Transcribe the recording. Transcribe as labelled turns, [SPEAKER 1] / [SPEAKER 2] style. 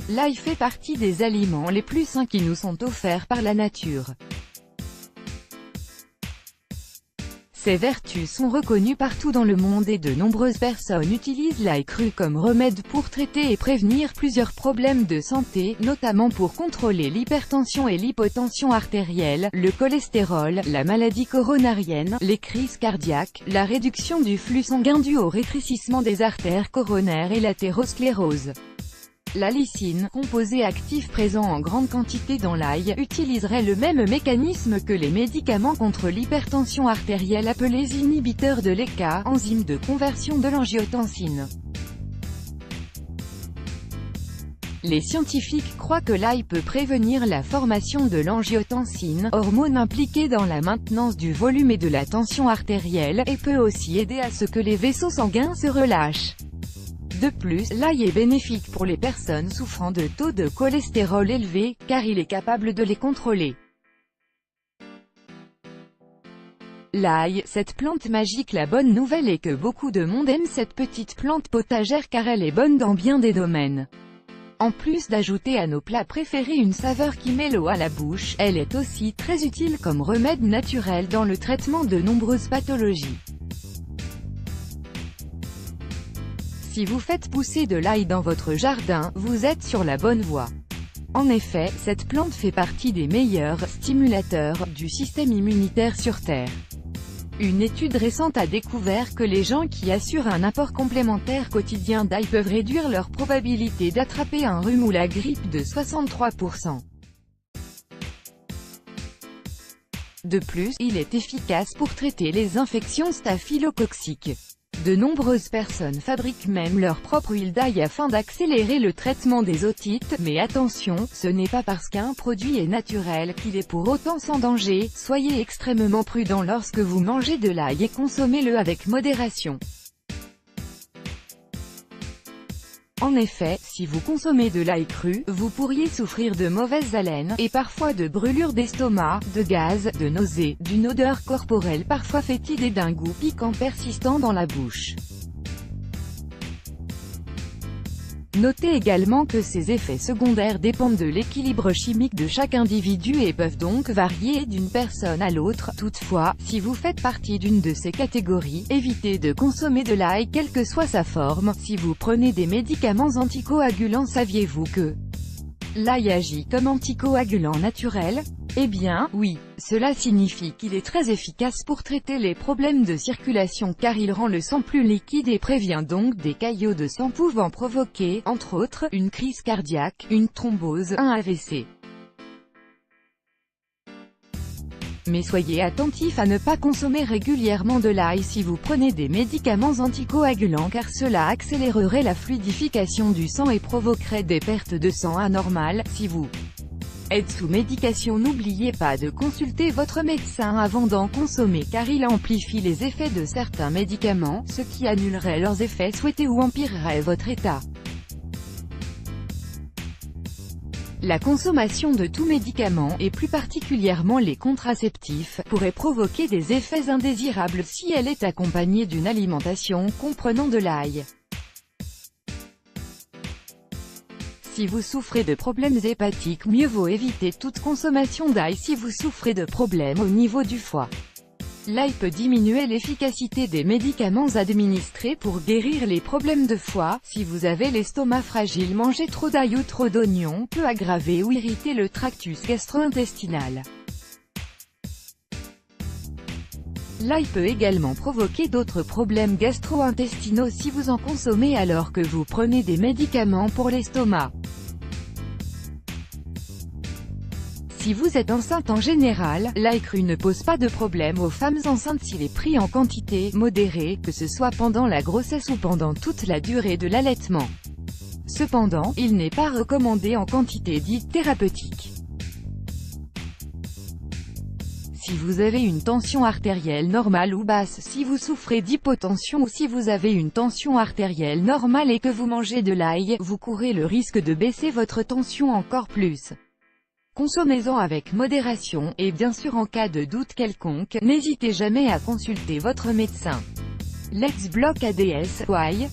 [SPEAKER 1] L'ail fait partie des aliments les plus sains qui nous sont offerts par la nature. Ses vertus sont reconnues partout dans le monde et de nombreuses personnes utilisent l'ail cru comme remède pour traiter et prévenir plusieurs problèmes de santé, notamment pour contrôler l'hypertension et l'hypotension artérielle, le cholestérol, la maladie coronarienne, les crises cardiaques, la réduction du flux sanguin dû au rétrécissement des artères coronaires et l'athérosclérose. La lysine, composé actif présent en grande quantité dans l'ail, utiliserait le même mécanisme que les médicaments contre l'hypertension artérielle appelés inhibiteurs de l'ECA, enzyme de conversion de l'angiotensine. Les scientifiques croient que l'ail peut prévenir la formation de l'angiotensine, hormone impliquée dans la maintenance du volume et de la tension artérielle, et peut aussi aider à ce que les vaisseaux sanguins se relâchent. De plus, l'ail est bénéfique pour les personnes souffrant de taux de cholestérol élevés, car il est capable de les contrôler. L'ail, cette plante magique. La bonne nouvelle est que beaucoup de monde aime cette petite plante potagère car elle est bonne dans bien des domaines. En plus d'ajouter à nos plats préférés une saveur qui met l'eau à la bouche, elle est aussi très utile comme remède naturel dans le traitement de nombreuses pathologies. Si vous faites pousser de l'ail dans votre jardin, vous êtes sur la bonne voie. En effet, cette plante fait partie des meilleurs stimulateurs du système immunitaire sur Terre. Une étude récente a découvert que les gens qui assurent un apport complémentaire quotidien d'ail peuvent réduire leur probabilité d'attraper un rhume ou la grippe de 63%. De plus, il est efficace pour traiter les infections staphylococciques. De nombreuses personnes fabriquent même leur propre huile d'ail afin d'accélérer le traitement des otites, mais attention, ce n'est pas parce qu'un produit est naturel qu'il est pour autant sans danger. Soyez extrêmement prudent lorsque vous mangez de l'ail et consommez-le avec modération. En effet, si vous consommez de l'ail cru, vous pourriez souffrir de mauvaise haleine, et parfois de brûlures d'estomac, de gaz, de nausées, d'une odeur corporelle parfois fétide et d'un goût piquant persistant dans la bouche. Notez également que ces effets secondaires dépendent de l'équilibre chimique de chaque individu et peuvent donc varier d'une personne à l'autre. Toutefois, si vous faites partie d'une de ces catégories, évitez de consommer de l'ail quelle que soit sa forme. Si vous prenez des médicaments anticoagulants, saviez-vous que l'ail agit comme anticoagulant naturel? Eh bien, oui, cela signifie qu'il est très efficace pour traiter les problèmes de circulation car il rend le sang plus liquide et prévient donc des caillots de sang pouvant provoquer, entre autres, une crise cardiaque, une thrombose, un AVC. Mais soyez attentifs à ne pas consommer régulièrement de l'ail si vous prenez des médicaments anticoagulants car cela accélérerait la fluidification du sang et provoquerait des pertes de sang anormales. Si vous êtes sous médication, n'oubliez pas de consulter votre médecin avant d'en consommer car il amplifie les effets de certains médicaments, ce qui annulerait leurs effets souhaités ou empirerait votre état. La consommation de tout médicament, et plus particulièrement les contraceptifs, pourrait provoquer des effets indésirables si elle est accompagnée d'une alimentation comprenant de l'ail. Si vous souffrez de problèmes hépatiques, mieux vaut éviter toute consommation d'ail si vous souffrez de problèmes au niveau du foie. L'ail peut diminuer l'efficacité des médicaments administrés pour guérir les problèmes de foie. Si vous avez l'estomac fragile, manger trop d'ail ou trop d'oignons peut aggraver ou irriter le tractus gastro-intestinal. L'ail peut également provoquer d'autres problèmes gastro-intestinaux si vous en consommez alors que vous prenez des médicaments pour l'estomac. Si vous êtes enceinte en général, l'ail cru ne pose pas de problème aux femmes enceintes s'il est pris en quantité modérée, que ce soit pendant la grossesse ou pendant toute la durée de l'allaitement. Cependant, il n'est pas recommandé en quantité dite thérapeutique. Si vous avez une tension artérielle normale ou basse, si vous souffrez d'hypotension ou si vous avez une tension artérielle normale et que vous mangez de l'ail, vous courez le risque de baisser votre tension encore plus. Consommez-en avec modération, et bien sûr en cas de doute quelconque, n'hésitez jamais à consulter votre médecin. Let's block ADS, why?